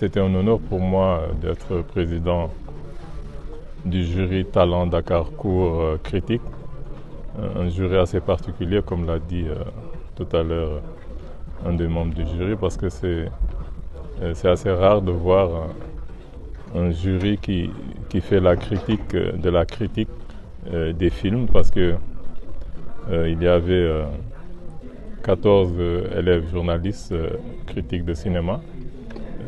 C'était un honneur pour moi d'être président du jury Talent Dakarcourt Critique, un jury assez particulier, comme l'a dit tout à l'heure un des membres du jury, parce que c'est assez rare de voir un jury qui fait la critique de la critique des films, parce que il y avait 14 élèves journalistes critiques de cinéma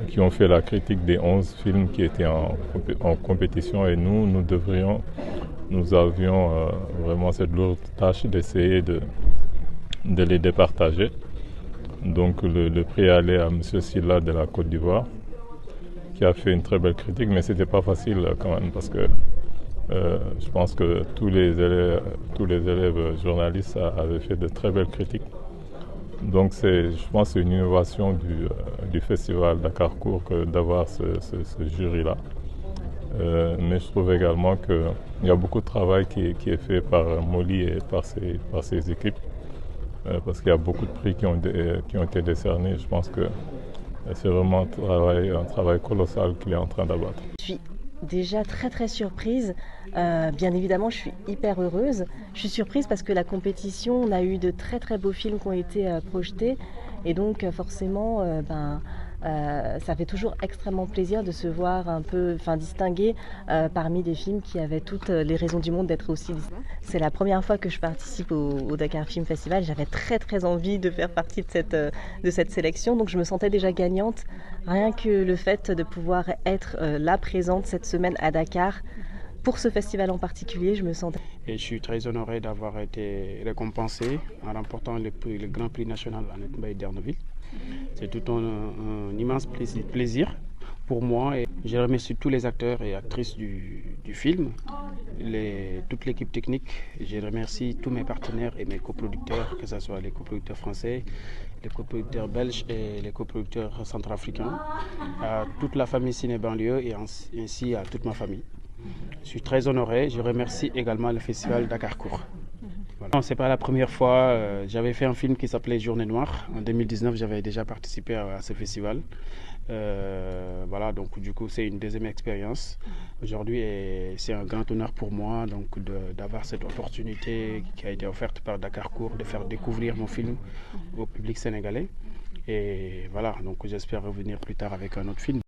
qui ont fait la critique des 11 films qui étaient en compétition, et nous avions vraiment cette lourde tâche d'essayer de les départager. Donc le prix allait à M. Silla de la Côte d'Ivoire, qui a fait une très belle critique, mais c'était pas facile quand même, parce que je pense que tous les élèves journalistes avaient fait de très belles critiques. Donc je pense que c'est une innovation du festival Dakarcourt d'avoir ce jury-là. Mais je trouve également qu'il y a beaucoup de travail qui est fait par Molly et par ses équipes, parce qu'il y a beaucoup de prix qui ont été décernés. Je pense que c'est vraiment un travail colossal qu'il est en train d'abattre. Je suis déjà très surprise. Bien évidemment, je suis hyper heureuse. Je suis surprise parce que la compétition, on a eu de très beaux films qui ont été projetés, et donc forcément, ça fait toujours extrêmement plaisir de se voir un peu, distingué parmi des films qui avaient toutes les raisons du monde d'être aussi distingués. C'est la première fois que je participe au Dakar Film Festival. J'avais très envie de faire partie de cette sélection, donc je me sentais déjà gagnante. Rien que le fait de pouvoir être là présente cette semaine à Dakar pour ce festival en particulier, je me sentais... Et je suis très honoré d'avoir été récompensé en remportant le Grand Prix national Annette Mbaye d'Erneville. C'est tout un immense plaisir pour moi, et je remercie tous les acteurs et actrices du film, toute l'équipe technique. Je remercie tous mes partenaires et mes coproducteurs, que ce soit les coproducteurs français, les coproducteurs belges et les coproducteurs centrafricains, à toute la famille Ciné Banlieue et ainsi à toute ma famille. Je suis très honoré. Je remercie également le festival Dakarcourt. Voilà. Ce n'est pas la première fois. J'avais fait un film qui s'appelait Journée Noire. En 2019, j'avais déjà participé à ce festival. Voilà, donc du coup, c'est une deuxième expérience aujourd'hui, et c'est un grand honneur pour moi d'avoir cette opportunité qui a été offerte par Dakarcourt de faire découvrir mon film au public sénégalais. Et voilà, donc j'espère revenir plus tard avec un autre film.